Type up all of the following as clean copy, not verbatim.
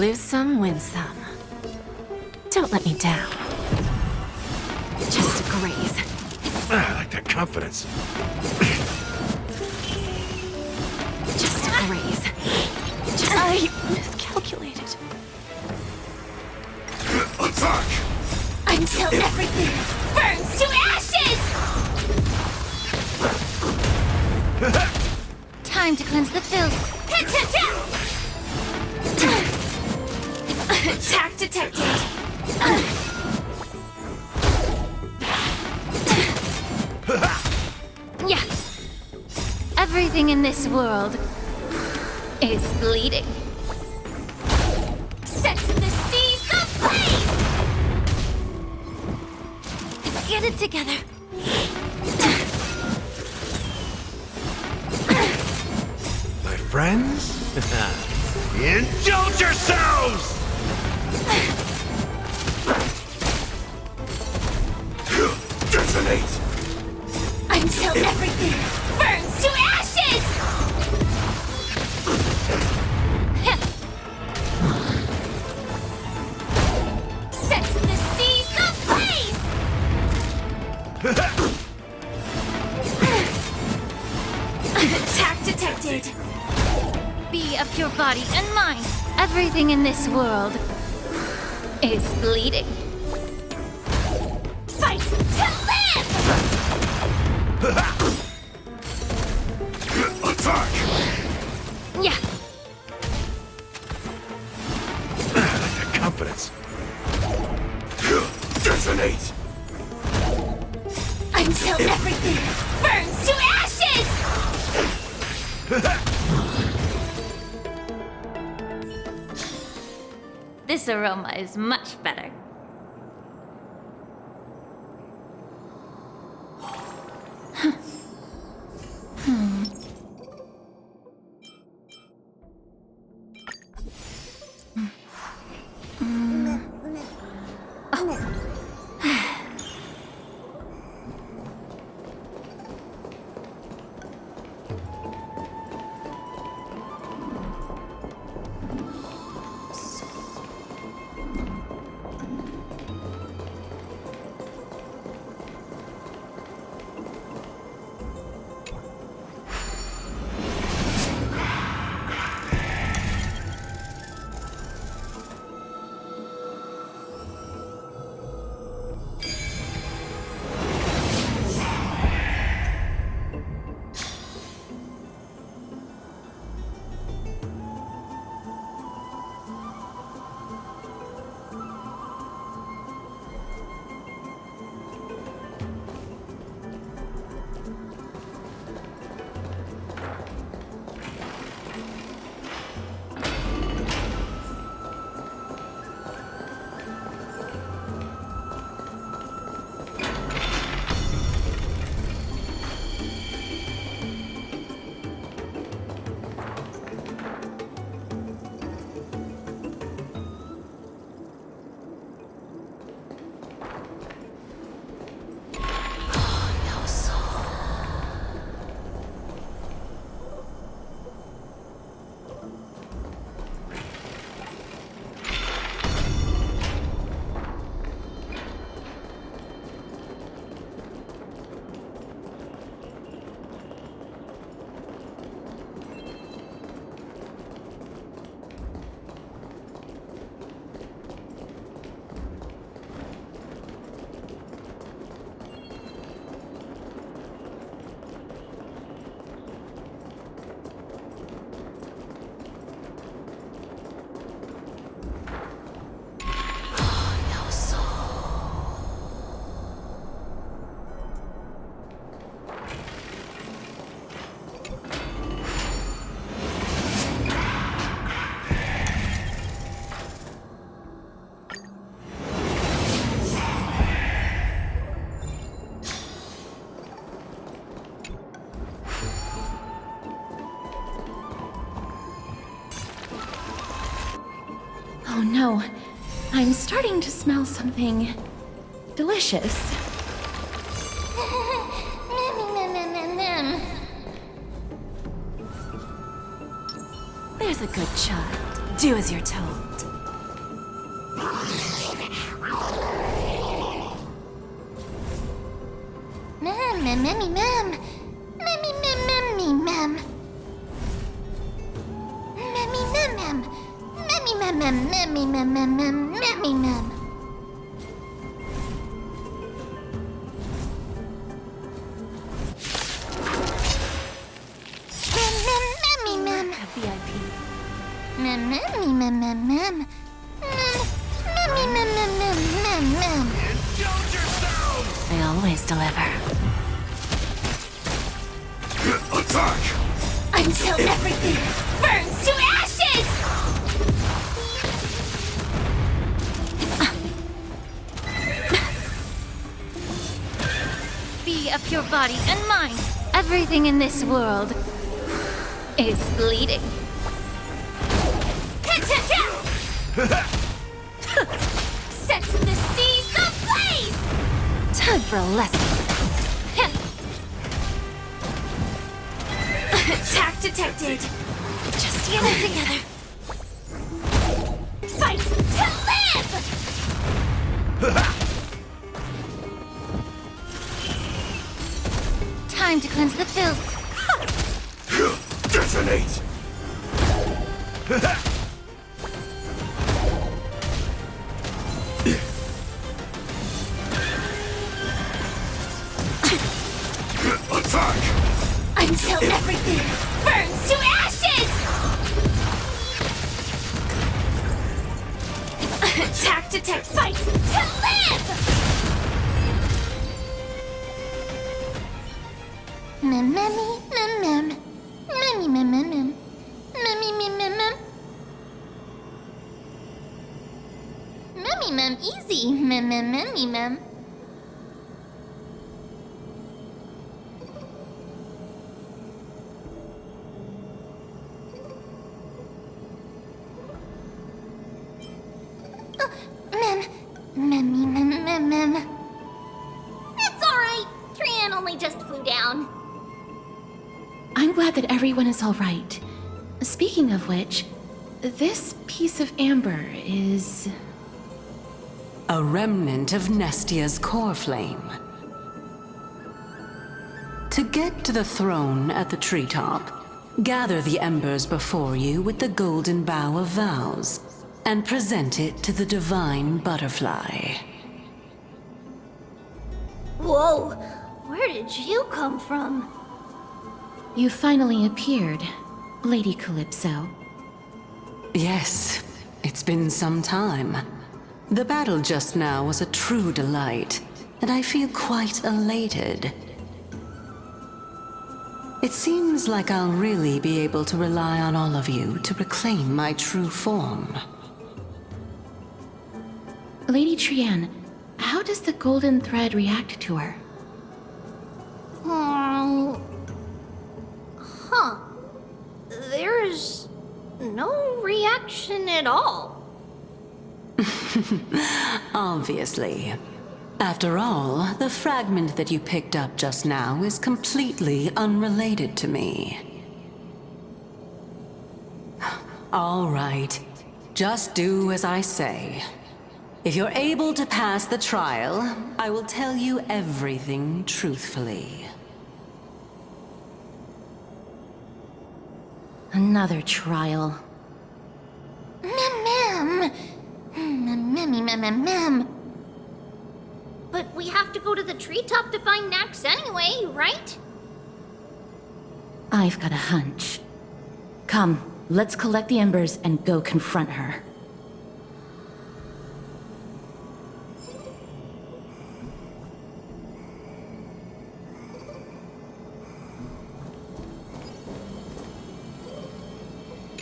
Lose some, win some. Don't let me down. Just a graze. I like that confidence. Just a graze. I miscalculated. Attack! Until everything burns to ashes! Time to cleanse the filth. Attack detected. Yeah. Everything in this world is bleeding. Set to the seas of blaze! Get it together. My friends? Indulge yourselves! Detonate! Until everything burns to ashes! Set to the seas of blaze! Attack detected. Be of your body and mind. Everything in this world is bleeding. Fight to live! Attack! Yeah. I like that confidence. Detonate! Until everything burns to ashes! This aroma is much better. Oh no, I'm starting to smell something delicious. There's a good child. Do as you're told. Memmy mem. Memmy mem memmy mem. Memmy mem mem. Memmy mem mem memmy mem mem mem memmy mem. Memmy mem. VIP. Mem memmy mem mem mem. Memmy mem mem mem mem mem. Indulge yourselves! I always deliver. Attack! Until everything burns to ashes! Be of your body and mind. Everything in this world is bleeding. Set the seas ablaze! Time for a lesson. Attack detected. Just get it together. Fight to live! Time to cleanse the filth. Detonate! Attack! Until everything burns to ashes! Attack detect fight to live! Mem memmy mem mem. Memmy mem mem mem. Memmy mem mem mem. Memmy mem easy. Mem mem memmy mem. Mem. It's alright. Trian only just flew down. I'm glad that everyone is all right. Speaking of which, this piece of amber is... A remnant of Nestia's core flame. To get to the throne at the treetop, gather the embers before you with the golden bough of vows, and present it to the divine butterfly. Whoa, where did you come from? You finally appeared, Lady Calypso. Yes, it's been some time. The battle just now was a true delight, and I feel quite elated. It seems like I'll really be able to rely on all of you to reclaim my true form. Lady Trian, how does the golden thread react to her? Huh. There's no reaction at all. Obviously. After all, the fragment that you picked up just now is completely unrelated to me. All right. Just do as I say. If you're able to pass the trial, I will tell you everything truthfully. Another trial. Mem. But we have to go to the treetop to find Nax anyway, right? I've got a hunch. Come, let's collect the embers and go confront her.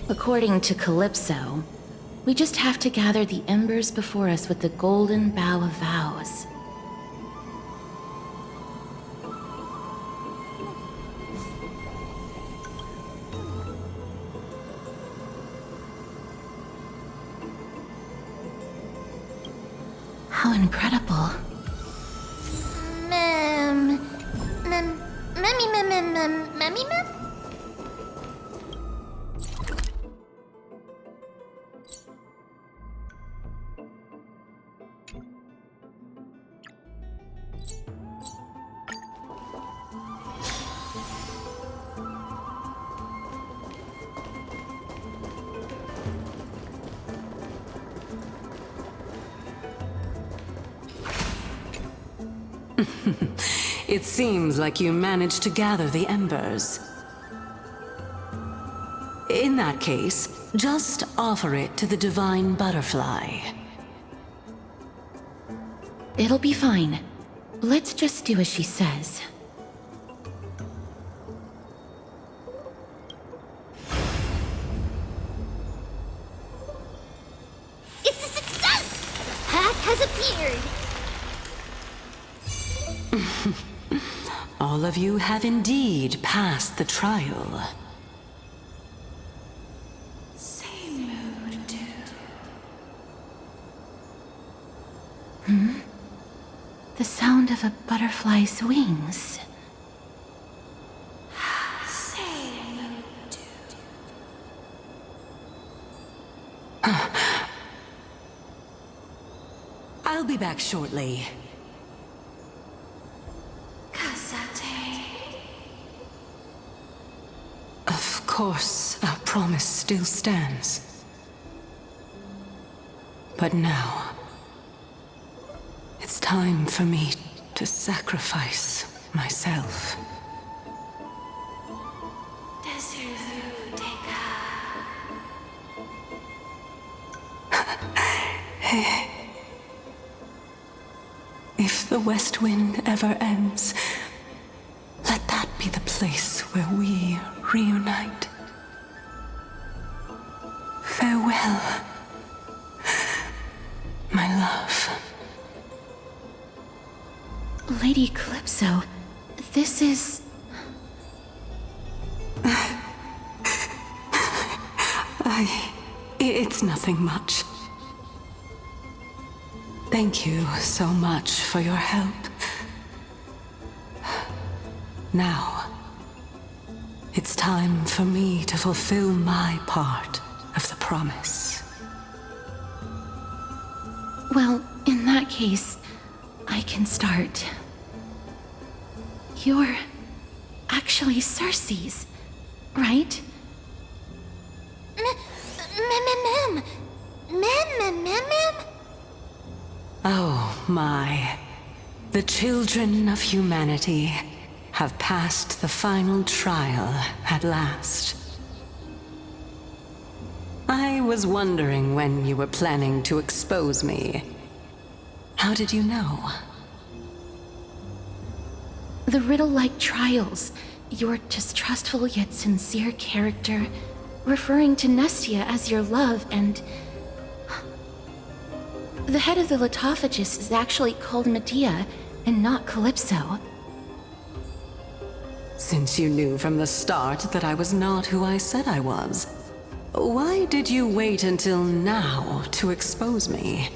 According to Calypso, we just have to gather the embers before us with the golden bough of vows. How incredible. Memmy mem? It seems like you managed to gather the embers. In that case, just offer it to the divine butterfly. It'll be fine. Let's just do as she says. It's a success! Path has appeared! All of you have indeed passed the trial. Same mood, too. The sound of a butterfly's wings. Same mood, too. I'll be back shortly. Kasate. Of course, our promise still stands. But now, it's time for me to sacrifice myself. If the West Wind ever ends, let that be the place where we reunite. Farewell, my love. Lady Calypso, this is... It's nothing much. Thank you so much for your help. Now, it's time for me to fulfill my part of the promise. Well, in that case, I can start. You're actually Cersei's, right? Oh my. The children of humanity have passed the final trial at last. I was wondering when you were planning to expose me. How did you know? The riddle-like trials, your distrustful yet sincere character, referring to Nestia as your love, and... The head of the Litophagus is actually called Medea, and not Calypso. Since you knew from the start that I was not who I said I was, why did you wait until now to expose me?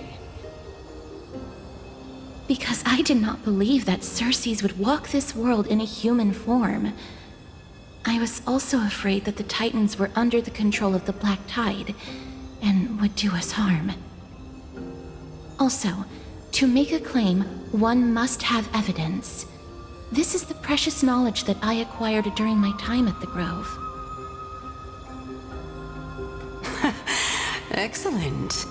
Because I did not believe that Cersei's would walk this world in a human form. I was also afraid that the Titans were under the control of the Black Tide, and would do us harm. Also, to make a claim, one must have evidence. This is the precious knowledge that I acquired during my time at the Grove. Excellent.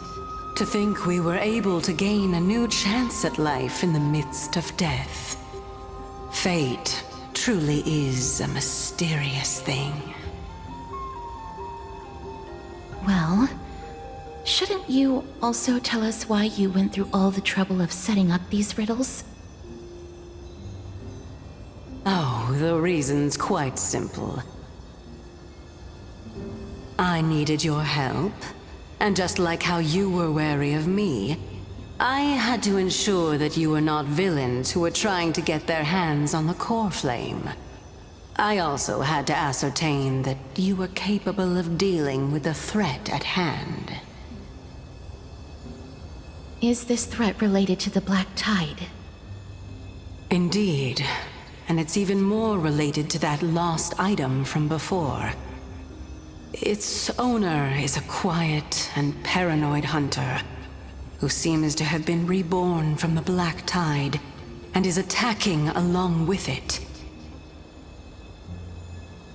To think we were able to gain a new chance at life in the midst of death. Fate truly is a mysterious thing. Well, shouldn't you also tell us why you went through all the trouble of setting up these riddles? Oh, the reason's quite simple. I needed your help, and just like how you were wary of me, I had to ensure that you were not villains who were trying to get their hands on the core flame. I also had to ascertain that you were capable of dealing with the threat at hand. Is this threat related to the Black Tide? Indeed, and it's even more related to that lost item from before. Its owner is a quiet and paranoid hunter who seems to have been reborn from the Black Tide and is attacking along with it.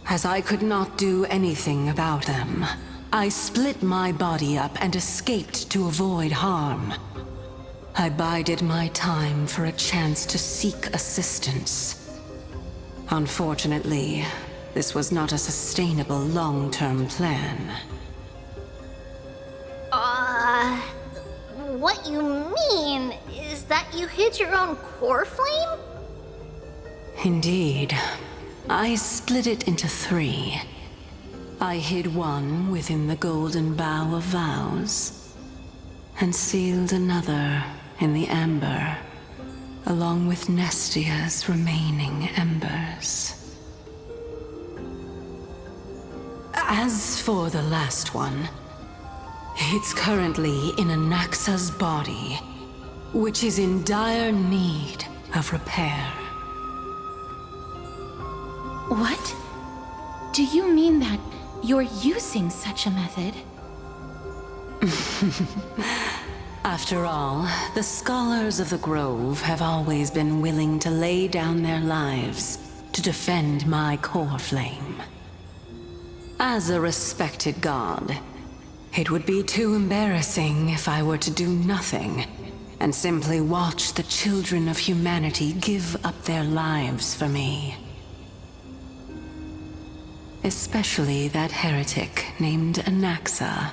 As I could not do anything about them, I split my body up and escaped to avoid harm. I bided my time for a chance to seek assistance. Unfortunately, this was not a sustainable long-term plan. What you mean is that you hid your own core flame? Indeed. I split it into 3. I hid one within the Golden Bough of Vows, and sealed another in the amber, along with Nestia's remaining embers. As for the last one, it's currently in Anaxa's body, which is in dire need of repair. What? Do you mean that you're using such a method? After all, the scholars of the Grove have always been willing to lay down their lives to defend my core flame. As a respected god, it would be too embarrassing if I were to do nothing and simply watch the children of humanity give up their lives for me. Especially that heretic named Anaxa.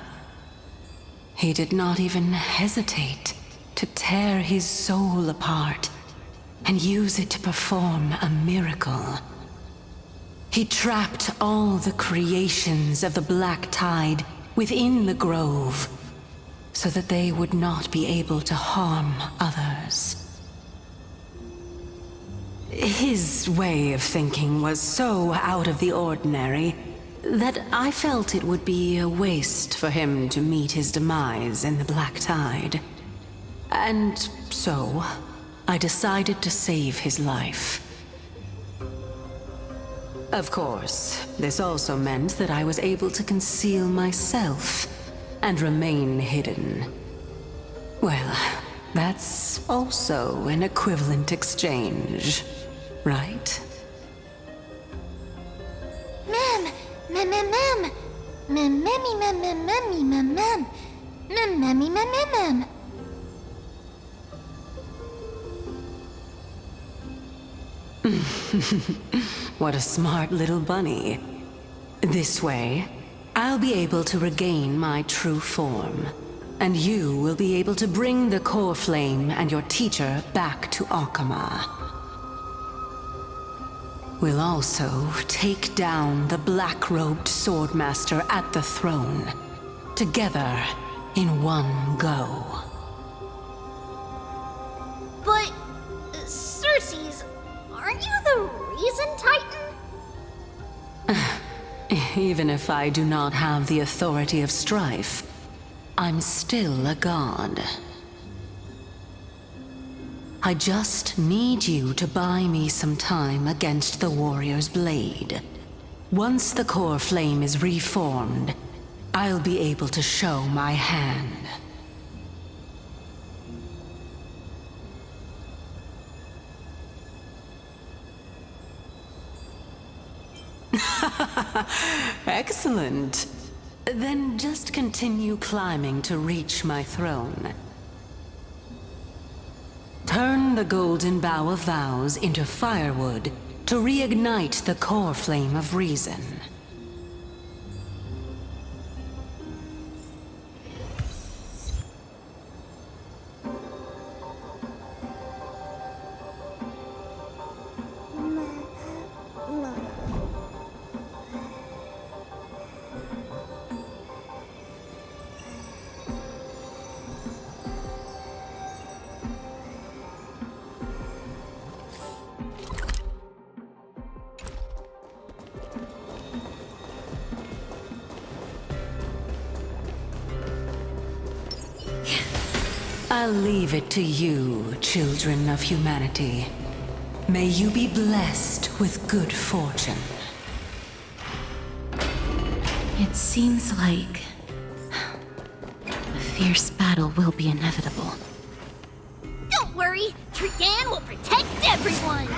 He did not even hesitate to tear his soul apart and use it to perform a miracle. He trapped all the creations of the Black Tide within the Grove, so that they would not be able to harm others. His way of thinking was so out of the ordinary that I felt it would be a waste for him to meet his demise in the Black Tide. And so, I decided to save his life. Of course, this also meant that I was able to conceal myself and remain hidden. Well, that's also an equivalent exchange, right? What a smart little bunny. This way, I'll be able to regain my true form, and you will be able to bring the core flame and your teacher back to Akama. We'll also take down the black-robed swordmaster at the throne, together in one go. But, Cersei's, aren't you the reason, Titan? Even if I do not have the authority of strife, I'm still a god. I just need you to buy me some time against the warrior's blade. Once the core flame is reformed, I'll be able to show my hand. Excellent. Then just continue climbing to reach my throne. Turn the Golden Bough of Vows into firewood to reignite the core flame of reason. I'll leave it to you, children of humanity. May you be blessed with good fortune. It seems like a fierce battle will be inevitable. Don't worry, Trigan will protect everyone!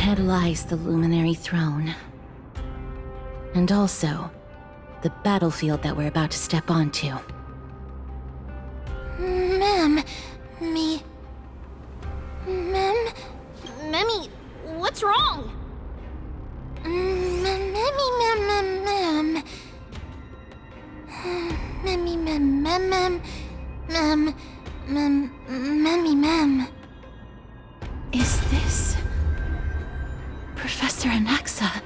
ahead lies the Luminary Throne. And also, the battlefield that we're about to step onto. Ma'am, Memmy, what's wrong? Ma'am. Is this Professor Anaxa?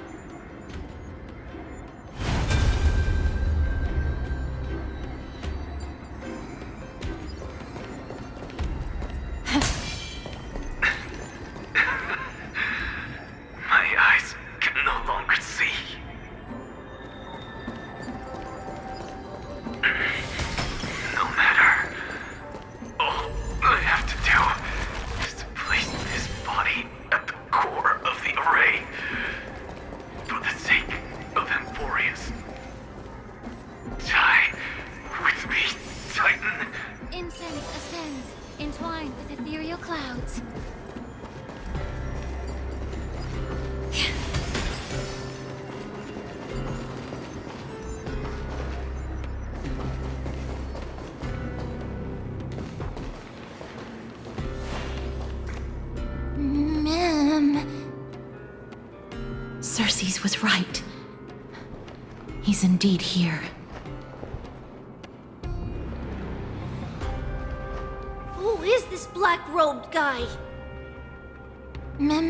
My eyes can no longer see. No matter. All I have to do is to place his body at the core of the array. For the sake of Emporius. Die with me, Titan. Incense ascends, entwined with ethereal clouds. Ma'am. Cersei's was right. He's indeed here. Who is this black-robed guy? Ma'am.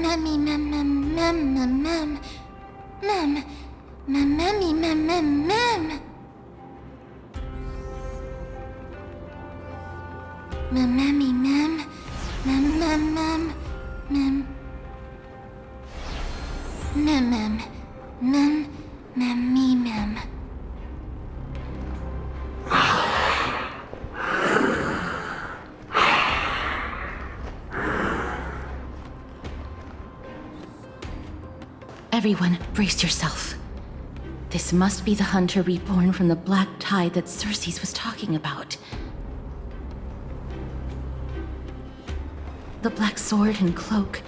Everyone, brace yourself. This must be the hunter reborn from the black tide that Cersei's was talking about. The black sword and cloak.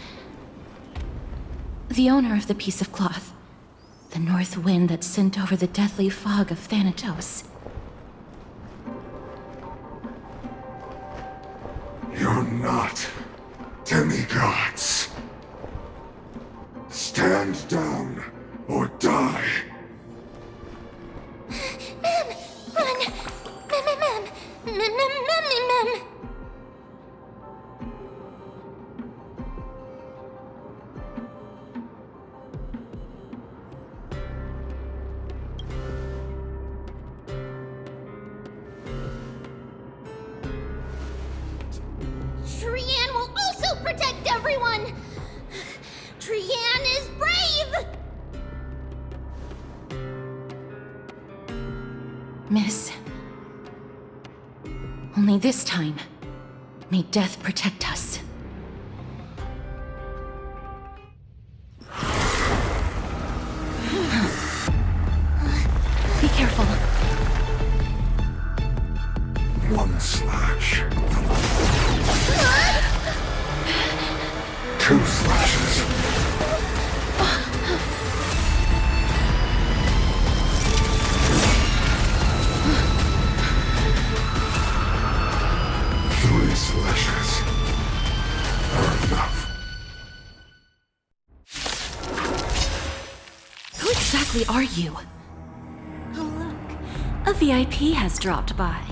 The owner of the piece of cloth. The north wind that sent over the deathly fog of Thanatos. You're not demigods. Stand down or die. Ma'am. Trian will also protect everyone! Trian is brave! Miss. Only this time, may death protect us. Be careful. One slash. Two slashes. Three slashes are enough. Who exactly are you? Oh, look. A VIP has dropped by.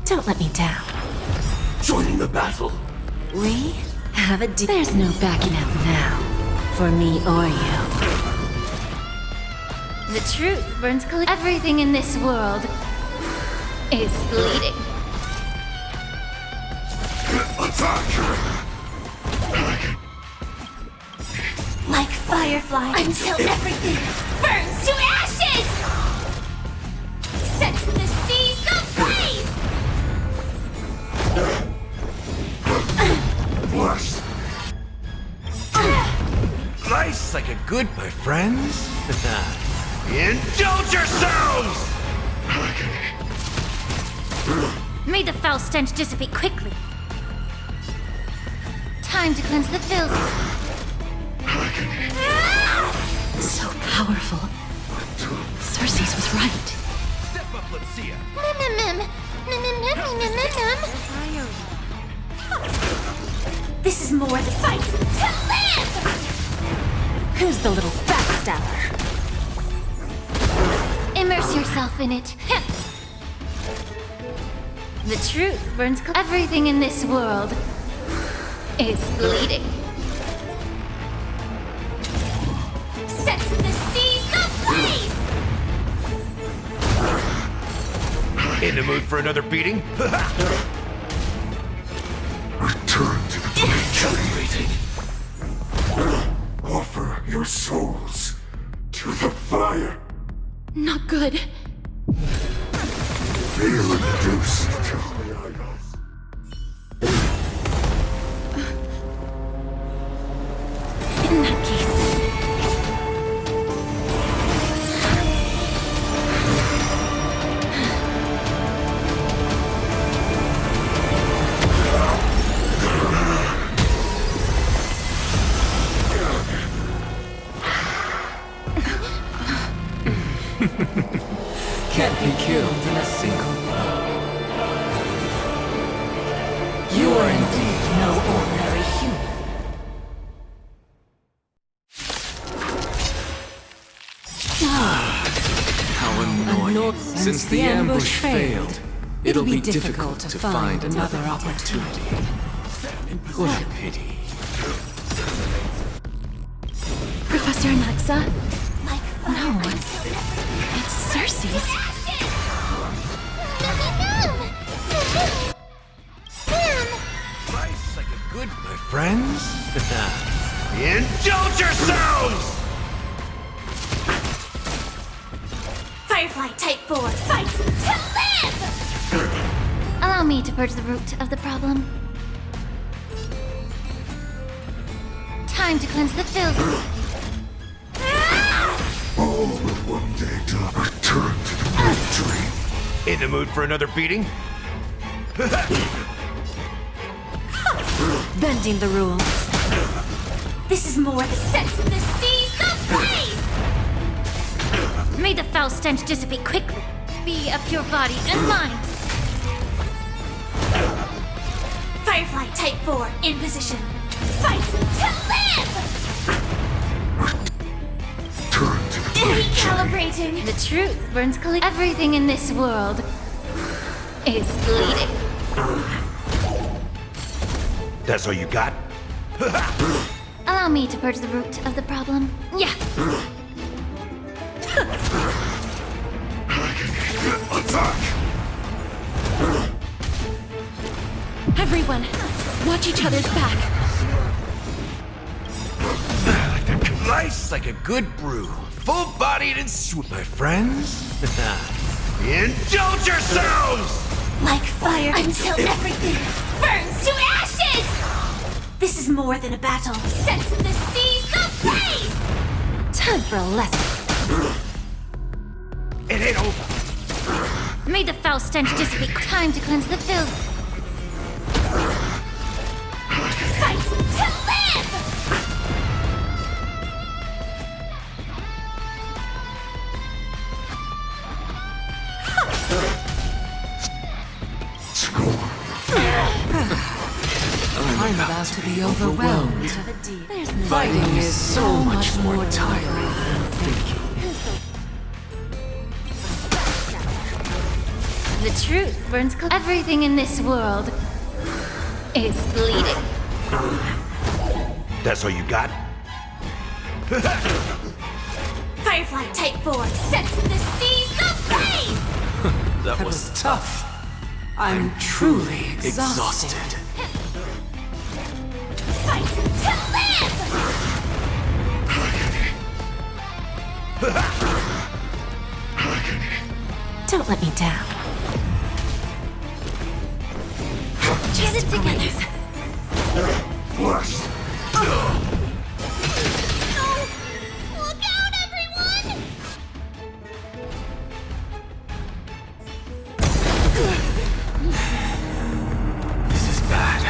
Don't let me down. Joining the battle. We have a deal. There's no backing out now. For me or you. The truth burns clear. Everything in this world is bleeding. Attack! Like fireflies. Until everything burns to ashes! Set the seas ablaze! Blast! Life's like a good my friends. Indulge yourselves! May the foul stench dissipate quickly. Time to cleanse the filth. So powerful. Cersei's was right. Step up, let's see ya. This is more the fight to live! Who's the little backstabber? Immerse yourself in it. The truth burns. Everything in this world is bleeding. Set the seas ablaze! In the mood for another beating? Return to the calculating. Offer your souls to the fire. Not good. Feel induced to In that case. Can't be killed in a single blow. You are indeed no ordinary human. How annoying. Since the ambush failed, it'll be difficult to find another opportunity. What a pity. Professor Alexa? No. It's Cersei's. Life's like a good, my friends. Indulge yourselves! Firefly Type 4, fight to live! Allow me to purge the root of the problem. Time to cleanse the filth. all will one day to return to the victory. In the mood for another beating? Bending the rules. This is more than set the seas ablaze! May the foul stench dissipate quickly. Be a pure body and mind. Firefly Type 4 in position. Fight to live! Turn to the victory. Recalibrating. The truth burns clean. Everything in this world is bleeding. That's all you got? Allow me to purge the root of the problem. Yeah. Attack! Everyone, watch each other's back. Life's like a good brew. Full-bodied and sweet, my friends. Indulge yourselves! Like fire until everything burns to ashes! This is more than a battle. Set the seas ablaze! Time for a lesson. It ain't over. May the foul stench dissipate. Time to cleanse the filth. Fight to live! I'm about to be overwhelmed. Fighting is so much more tiring than thinking. The truth burns clean. Everything in this world is bleeding. That's all you got? Firefly Type 4 set the seas ablaze! That was tough. I'm truly exhausted. Fight to live! Don't let me down. Get it together. Flash! Look out, everyone! This is bad.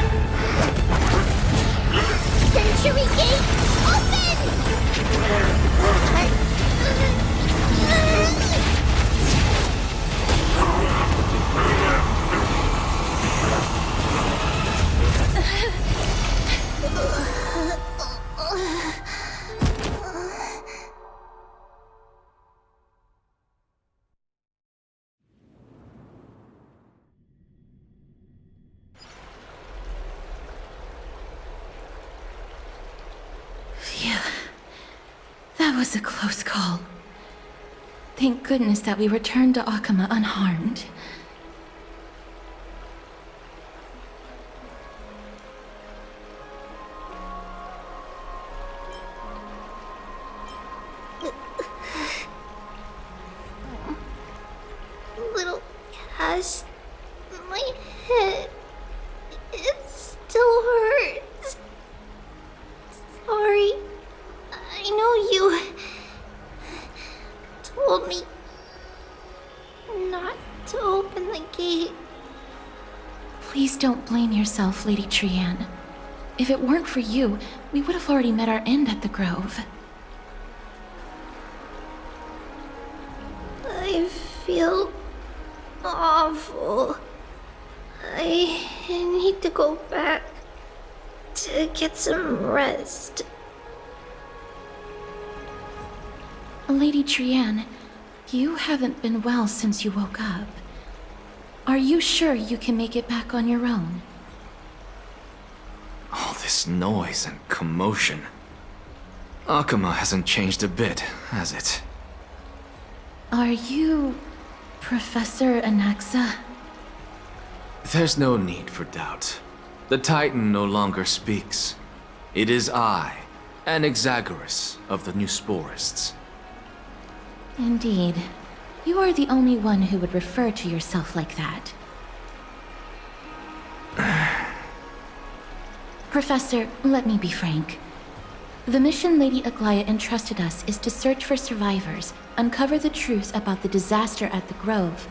was a close call. Thank goodness that we returned to Akama unharmed. Little Cass, my head, it still hurts. Sorry. I know you told me not to open the gate. Please don't blame yourself, Lady Trianne. If it weren't for you, we would have already met our end at the Grove. I feel awful. I need to go back to get some rest. Lady Trianne, you haven't been well since you woke up. Are you sure you can make it back on your own? All this noise and commotion. Akama hasn't changed a bit, has it? Are you Professor Anaxa? There's no need for doubt. The Titan no longer speaks. It is I, Anaxagoras of the Newsporists. Indeed. You are the only one who would refer to yourself like that. Professor, let me be frank. The mission Lady Aglaya entrusted us is to search for survivors, uncover the truth about the disaster at the Grove,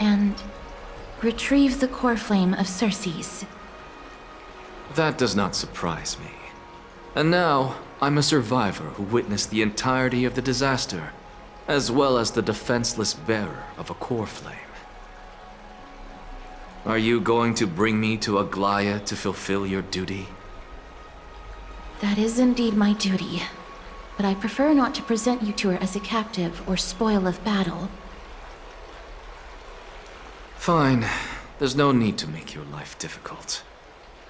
and retrieve the core flame of Circes. That does not surprise me. And now, I'm a survivor who witnessed the entirety of the disaster, as well as the defenseless bearer of a core flame. Are you going to bring me to Aglaya to fulfill your duty? That is indeed my duty, but I prefer not to present you to her as a captive or spoil of battle. Fine. There's no need to make your life difficult.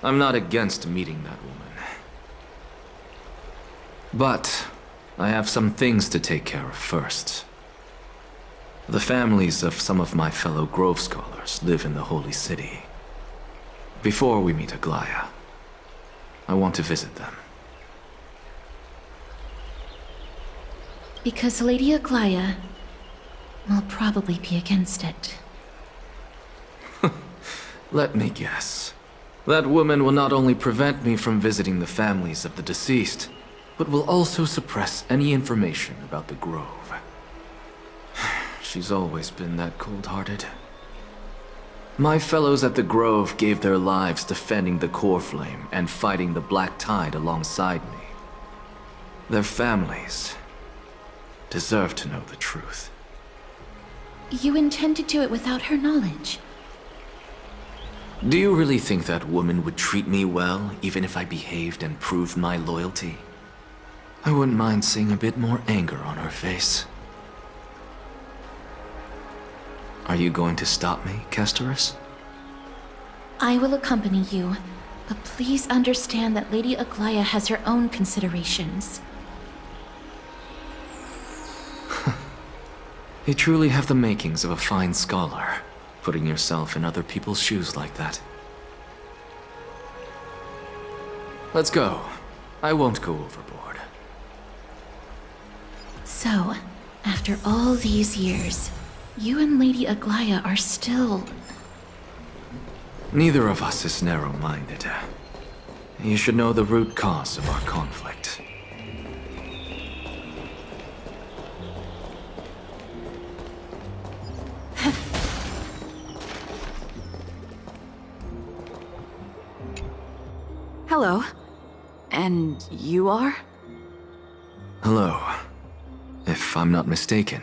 I'm not against meeting that woman. But I have some things to take care of first. The families of some of my fellow Grove scholars live in the Holy City. Before we meet Aglaya, I want to visit them. Because Lady Aglaya will probably be against it. Let me guess. That woman will not only prevent me from visiting the families of the deceased, but will also suppress any information about the Grove. She's always been that cold-hearted. My fellows at the Grove gave their lives defending the core flame and fighting the Black Tide alongside me. Their families deserve to know the truth. You intend to do it without her knowledge? Do you really think that woman would treat me well, even if I behaved and proved my loyalty? I wouldn't mind seeing a bit more anger on her face. Are you going to stop me, Kesterus? I will accompany you, but please understand that Lady Aglaya has her own considerations. You truly have the makings of a fine scholar, putting yourself in other people's shoes like that. Let's go. I won't go overboard. So, after all these years, you and Lady Aglaya are still... Neither of us is narrow-minded. You should know the root cause of our conflict. Hello. And you are? Hello. If I'm not mistaken,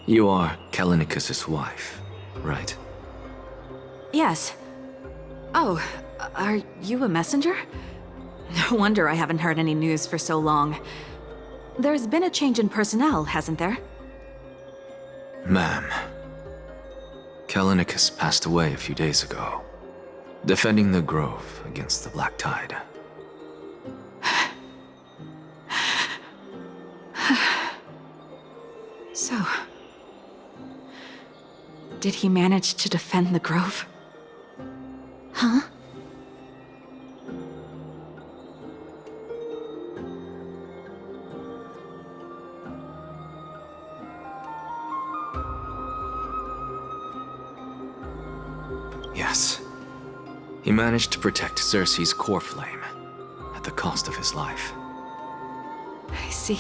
you are Kallinicus' wife, right? Yes. Oh, are you a messenger? No wonder I haven't heard any news for so long. There's been a change in personnel, hasn't there? Ma'am, Kallinicus passed away a few days ago, defending the Grove against the Black Tide. So... did he manage to defend the grove? Huh? Yes. He managed to protect Cersei's core flame, at the cost of his life. I see.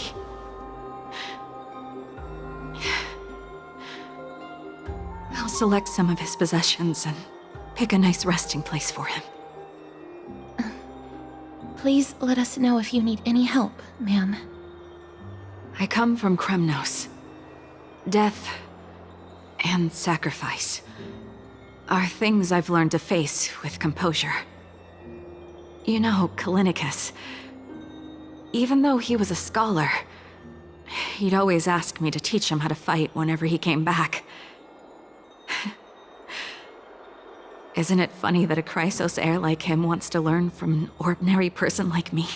I'll select some of his possessions and pick a nice resting place for him. Please let us know if you need any help, ma'am. I come from Kremnos. Death and sacrifice are things I've learned to face with composure. You know, Kallinicus, even though he was a scholar, he'd always ask me to teach him how to fight whenever he came back. Isn't it funny that a Chrysos heir like him wants to learn from an ordinary person like me?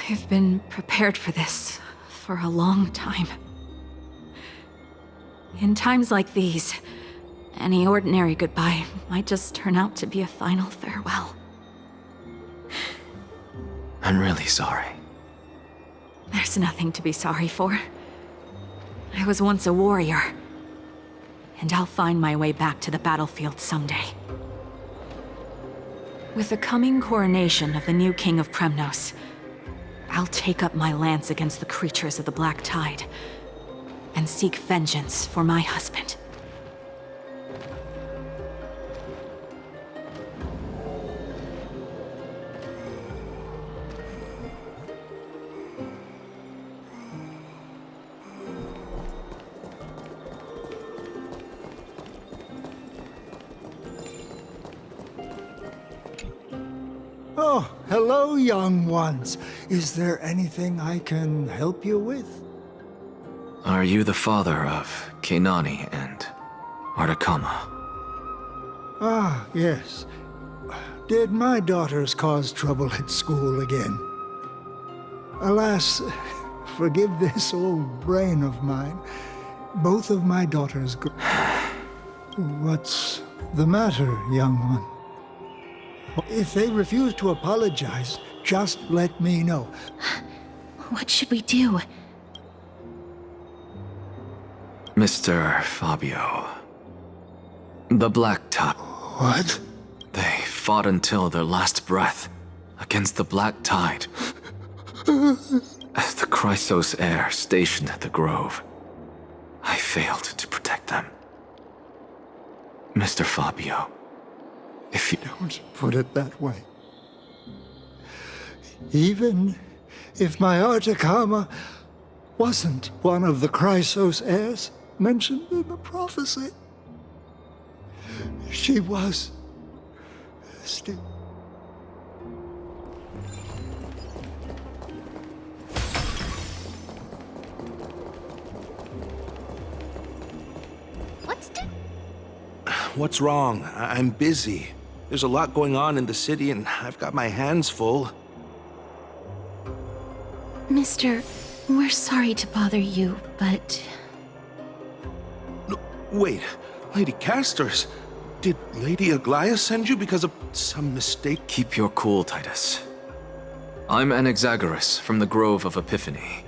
I've been prepared for this for a long time. In times like these, any ordinary goodbye might just turn out to be a final farewell. I'm really sorry. There's nothing to be sorry for. I was once a warrior, and I'll find my way back to the battlefield someday. With the coming coronation of the new king of Kremnos, I'll take up my lance against the creatures of the Black Tide and seek vengeance for my husband. Oh, hello, young ones. Is there anything I can help you with? Are you the father of Keinani and Artakama? Ah, yes. Did my daughters cause trouble at school again? Alas, forgive this old brain of mine. Both of my daughters What's the matter, young one? If they refuse to apologize, just let me know. What should we do? Mr. Fabio. The Black Tide. What? They fought until their last breath against the Black Tide. As the Chrysos heir stationed at the Grove, I failed to protect them. Mr. Fabio, if you don't put it that way. Even if my Artakama wasn't one of the Chrysos heirs mentioned in the prophecy, she was still. What's wrong? I'm busy. There's a lot going on in the city, and I've got my hands full. Mister, we're sorry to bother you, but... No, wait, Lady Castors, did Lady Aglaia send you because of some mistake? Keep your cool, Titus. I'm Anaxagoras from the Grove of Epiphany,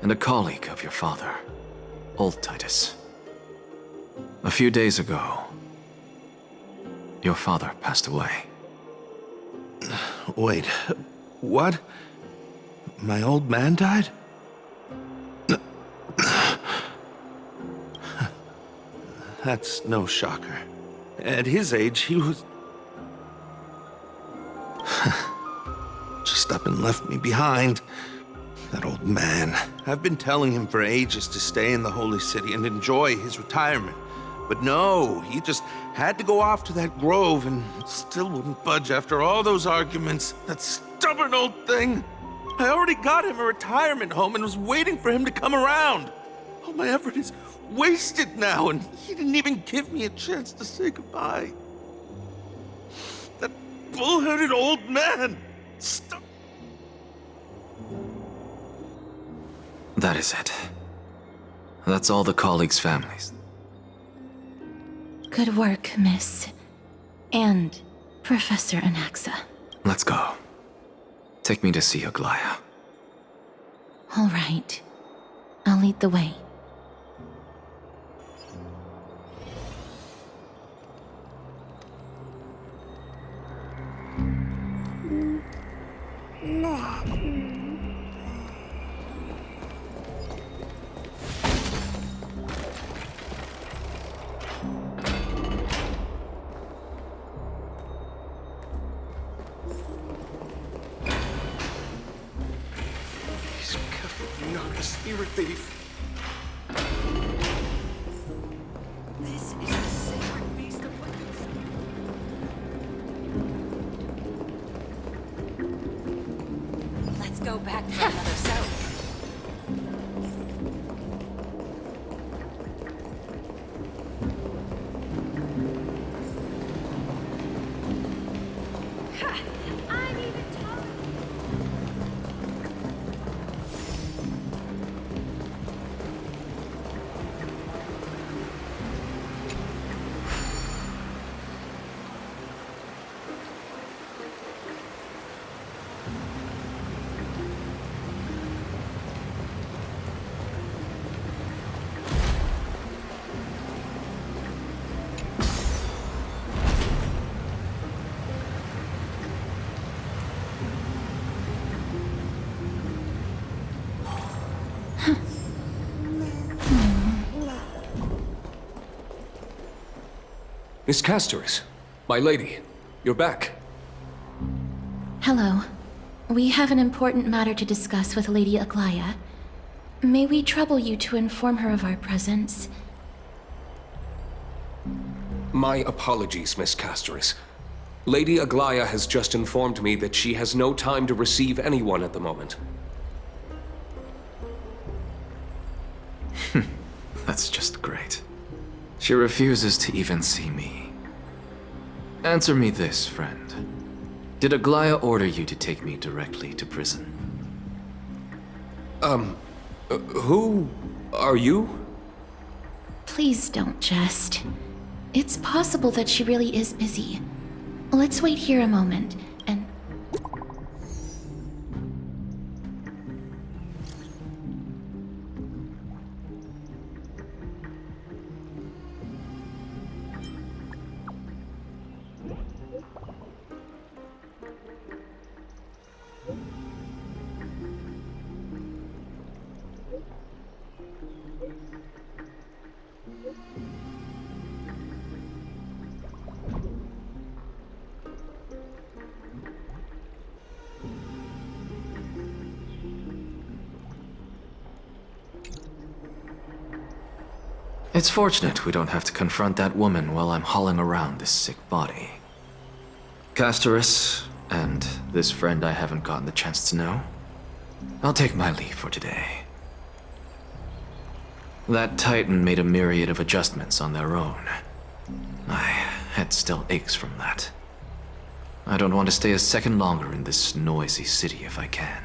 and a colleague of your father, Old Titus. A few days ago, your father passed away. Wait, what? My old man died? That's no shocker. At his age, he was... just up and left me behind. That old man. I've been telling him for ages to stay in the Holy City and enjoy his retirement. But no, he just had to go off to that grove and still wouldn't budge after all those arguments. That stubborn old thing. I already got him a retirement home and was waiting for him to come around. All my effort is wasted now, and he didn't even give me a chance to say goodbye. That bullheaded old man. That is it. That's all the colleagues' families. Good work, Miss. And Professor Anaxa. Let's go. Take me to see Aglaya. All right. I'll lead the way. He's careful, not a spirit thief. This is the sacred beast of weapons. Let's go back for another cell. Miss Castoris, my lady, you're back. Hello. We have an important matter to discuss with Lady Aglaya. May we trouble you to inform her of our presence? My apologies, Miss Castoris. Lady Aglaya has just informed me that she has no time to receive anyone at the moment. That's just great. She refuses to even see me. Answer me this, friend. Did Aglaya order you to take me directly to prison? Who are you? Please don't jest. It's possible that she really is busy. Let's wait here a moment, and... It's fortunate we don't have to confront that woman while I'm hauling around this sick body. Castoris, and this friend I haven't gotten the chance to know, I'll take my leave for today. That Titan made a myriad of adjustments on their own. My head still aches from that. I don't want to stay a second longer in this noisy city if I can.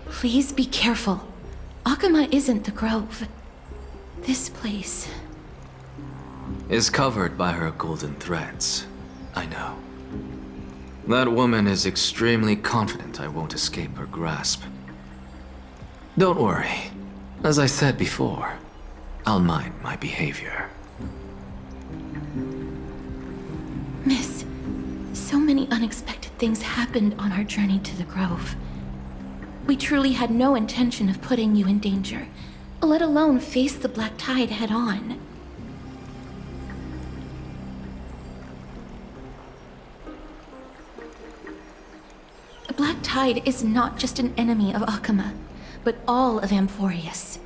Please be careful. Akama isn't the Grove. This place... is covered by her golden threads. I know. That woman is extremely confident I won't escape her grasp. Don't worry. As I said before, I'll mind my behavior. Miss, so many unexpected things happened on our journey to the Grove. We truly had no intention of putting you in danger, let alone face the Black Tide head-on. The Black Tide is not just an enemy of Akama, but all of Amphorius.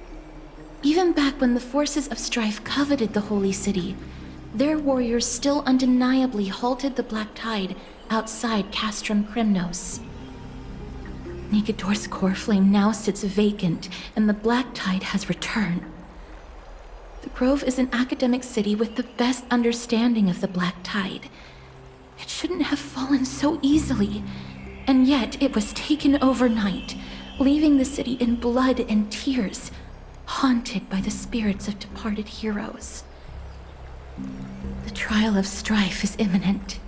Even back when the forces of strife coveted the Holy City, their warriors still undeniably halted the Black Tide outside Castrum Krymnos. Nigador's core flame now sits vacant, and the Black Tide has returned. The Grove is an academic city with the best understanding of the Black Tide. It shouldn't have fallen so easily, and yet it was taken overnight, leaving the city in blood and tears, haunted by the spirits of departed heroes. The trial of strife is imminent.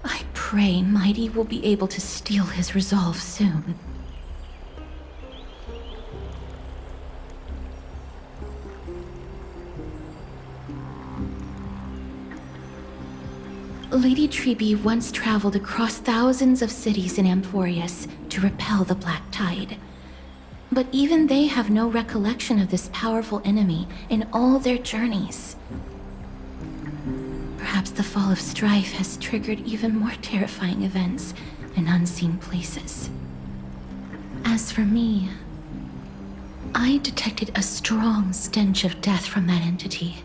I pray Mighty will be able to steel his resolve soon. Lady Trebe once traveled across thousands of cities in Amphorius to repel the Black Tide. But even they have no recollection of this powerful enemy in all their journeys. Perhaps the fall of strife has triggered even more terrifying events in unseen places. As for me, I detected a strong stench of death from that entity.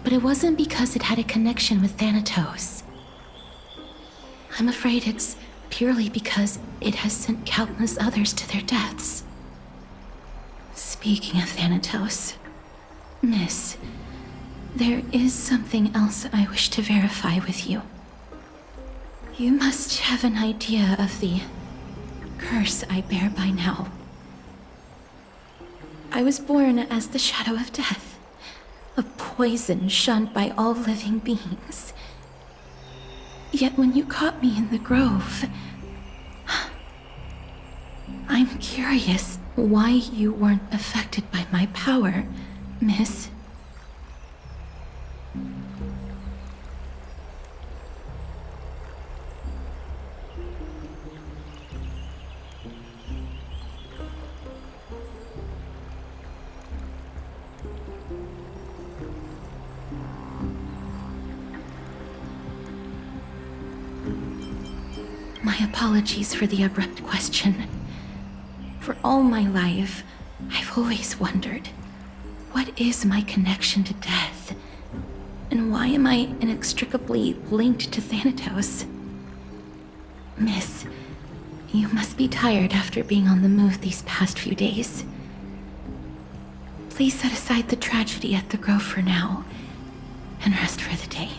But it wasn't because it had a connection with Thanatos. I'm afraid it's purely because it has sent countless others to their deaths. Speaking of Thanatos, Miss, there is something else I wish to verify with you. You must have an idea of the curse I bear by now. I was born as the shadow of death, a poison shunned by all living beings. Yet when you caught me in the grove, I'm curious why you weren't affected by my power, Miss. My apologies for the abrupt question. For all my life, I've always wondered, what is my connection to death? And why am I inextricably linked to Thanatos? Miss, you must be tired after being on the move these past few days. Please set aside the tragedy at the Grove for now, and rest for the day.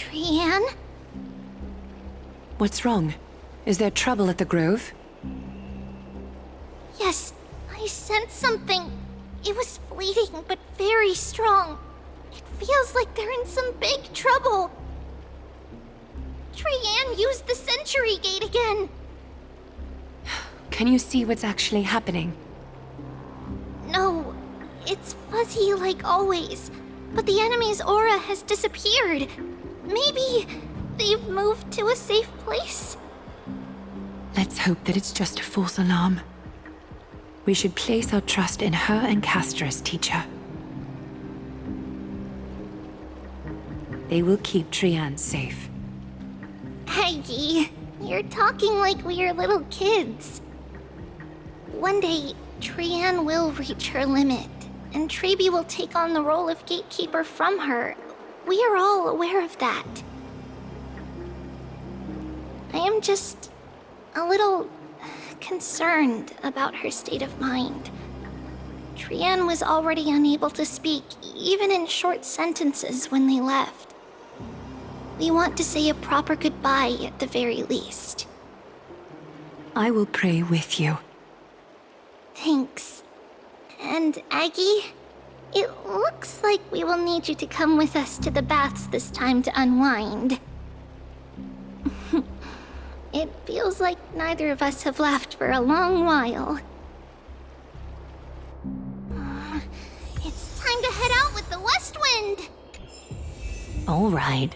Trianne? What's wrong? Is there trouble at the Grove? Yes, I sensed something. It was fleeting, but very strong. It feels like they're in some big trouble. Trianne used the Century Gate again. Can you see what's actually happening? No, it's fuzzy like always. But the enemy's aura has disappeared. Maybe they've moved to a safe place? Let's hope that it's just a false alarm. We should place our trust in her and Castris, teacher. They will keep Trianne safe. Aggie, you're talking like we are little kids. One day, Trianne will reach her limit, and Trebi will take on the role of gatekeeper from her. We are all aware of that. I am just a little concerned about her state of mind. Trianne was already unable to speak, even in short sentences when they left. We want to say a proper goodbye at the very least. I will pray with you. Thanks. And Aggie, it looks like we will need you to come with us to the baths this time to unwind. It feels like neither of us have laughed for a long while. It's time to head out with the West Wind! All right.